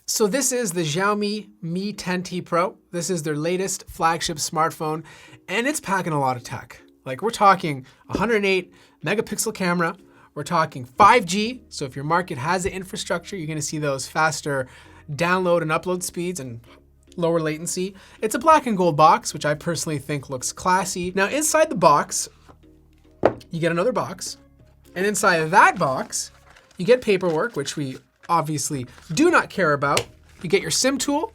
So this is the Xiaomi Mi 10T Pro. This is their latest flagship smartphone, and it's packing a lot of tech. Like, we're talking 108 megapixel camera. We're talking 5G. So if your market has the infrastructure, you're gonna see those faster download and upload speeds and lower latency. It's a black and gold box, which I personally think looks classy. Now inside the box, you get another box. And inside of that box, you get paperwork, which we obviously do not care about. You get your SIM tool.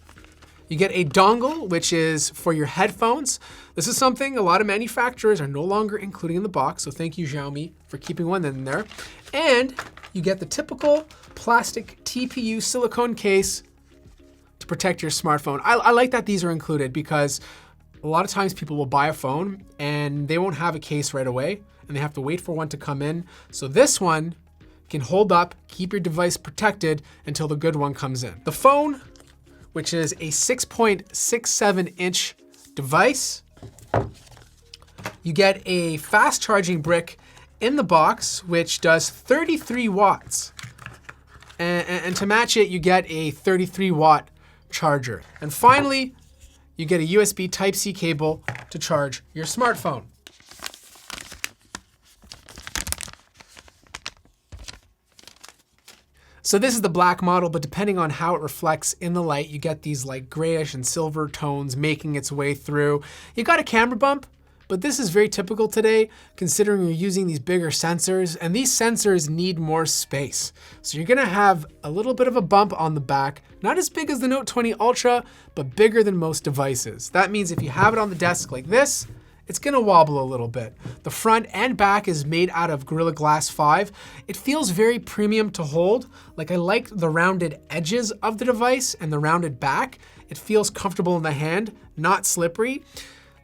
You get a dongle, which is for your headphones. This is something a lot of manufacturers are no longer including in the box, so thank you, Xiaomi, for keeping one in there. And you get the typical plastic TPU silicone case to protect your smartphone. I like that these are included because a lot of times people will buy a phone and they won't have a case right away and they have to wait for one to come in. So this one can hold up, keep your device protected until the good one comes in. The phone, which is a 6.67-inch device, you get a fast charging brick in the box, which does 33 watts. And to match it, you get a 33-watt charger. And finally, you get a USB Type-C cable to charge your smartphone. So this is the black model, but depending on how it reflects in the light, you get these like grayish and silver tones making its way through. You got a camera bump, but this is very typical today considering you're using these bigger sensors, and these sensors need more space. So you're gonna have a little bit of a bump on the back, not as big as the Note 20 Ultra, but bigger than most devices. That means if you have it on the desk like this, it's gonna wobble a little bit. The front and back is made out of Gorilla Glass 5. It feels very premium to hold. Like, I like the rounded edges of the device and the rounded back. It feels comfortable in the hand, not slippery.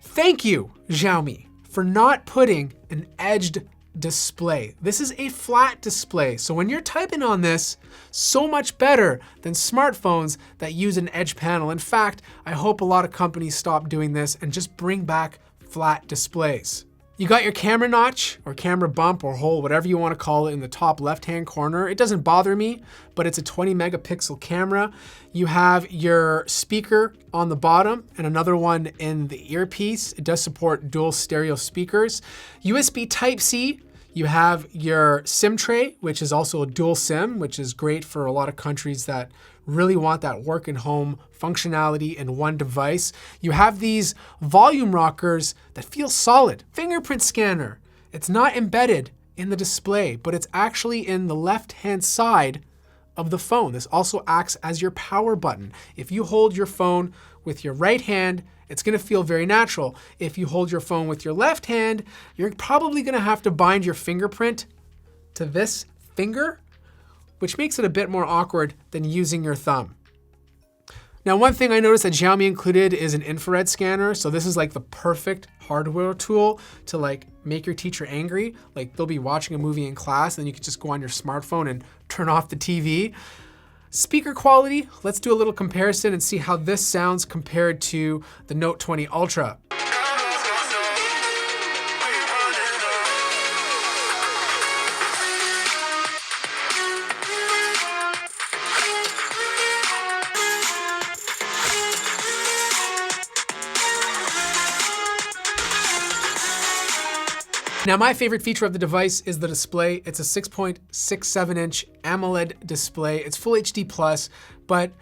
Thank you, Xiaomi, for not putting an edged display. This is a flat display. So when you're typing on this, so much better than smartphones that use an edge panel. In fact, I hope a lot of companies stop doing this and just bring back flat displays. You got your camera notch or camera bump or hole, whatever you want to call it, in the top left-hand corner. It doesn't bother me, but it's a 20 megapixel camera. You have your speaker on the bottom and another one in the earpiece. It does support dual stereo speakers. USB Type-C. You have your SIM tray, which is also a dual SIM, which is great for a lot of countries that really want that work and home functionality in one device. You have these volume rockers that feel solid. Fingerprint scanner. It's not embedded in the display, but it's actually in the left-hand side of the phone. This also acts as your power button. If you hold your phone with your right hand, it's gonna feel very natural. If you hold your phone with your left hand, you're probably gonna have to bind your fingerprint to this finger, which makes it a bit more awkward than using your thumb. Now, one thing I noticed that Xiaomi included is an infrared scanner. So this is like the perfect hardware tool to like make your teacher angry. Like, they'll be watching a movie in class and then you can just go on your smartphone and turn off the TV. Speaker quality, let's do a little comparison and see how this sounds compared to the Note 20 Ultra. Now, my favorite feature of the device is the display. It's a 6.67-inch AMOLED display. It's Full HD+, but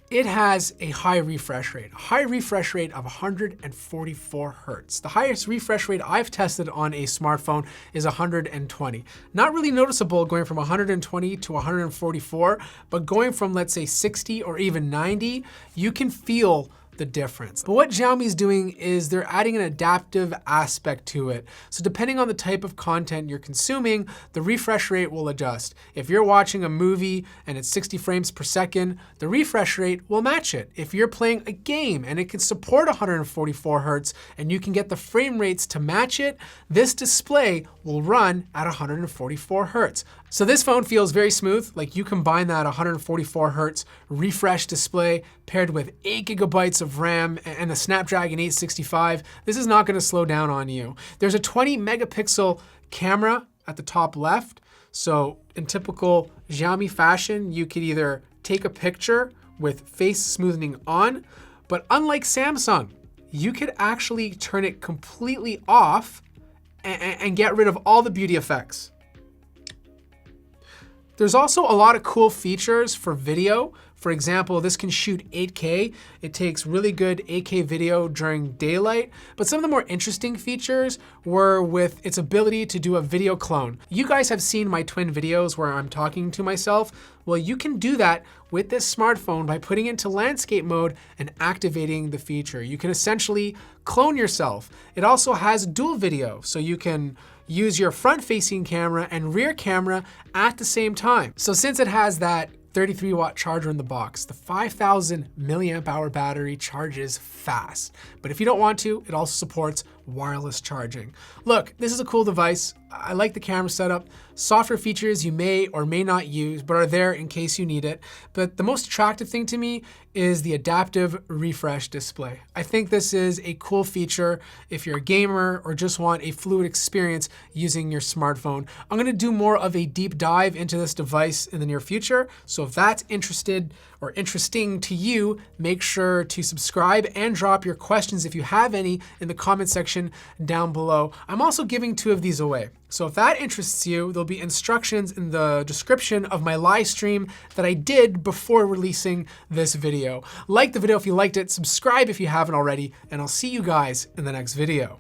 it has a high refresh rate. A high refresh rate of 144 Hertz. The highest refresh rate I've tested on a smartphone is 120. Not really noticeable going from 120 to 144, but going from, let's say, 60 or even 90, you can feel the difference. But what Xiaomi's doing is they're adding an adaptive aspect to it. So depending on the type of content you're consuming, the refresh rate will adjust. If you're watching a movie and it's 60 frames per second, the refresh rate will match it. If you're playing a game and it can support 144 Hertz and you can get the frame rates to match it, this display will run at 144 Hertz. So this phone feels very smooth. Like, you combine that 144 Hertz refresh display paired with 8 gigabytes of RAM and the Snapdragon 865, this is not gonna slow down on you. There's a 20 megapixel camera at the top left. So in typical Xiaomi fashion, you could either take a picture with face smoothing on, but unlike Samsung, you could actually turn it completely off and get rid of all the beauty effects. There's also a lot of cool features for video. For example, this can shoot 8K. It takes really good 8K video during daylight. But some of the more interesting features were with its ability to do a video clone. You guys have seen my twin videos where I'm talking to myself. Well, you can do that with this smartphone by putting it into landscape mode and activating the feature. You can essentially clone yourself. It also has dual video, so you can use your front-facing camera and rear camera at the same time. So since it has that 33-watt charger in the box, the 5,000 milliamp hour battery charges fast. But if you don't want to, it also supports wireless charging. Look, this is a cool device. I like the camera setup. Software features you may or may not use, but are there in case you need it. But the most attractive thing to me is the adaptive refresh display. I think this is a cool feature if you're a gamer or just want a fluid experience using your smartphone. I'm gonna do more of a deep dive into this device in the near future. So if that's interesting to you, make sure to subscribe and drop your questions if you have any in the comment section down below. I'm also giving 2 of these away. So if that interests you, there'll be instructions in the description of my live stream that I did before releasing this video. Like the video if you liked it, subscribe if you haven't already, and I'll see you guys in the next video.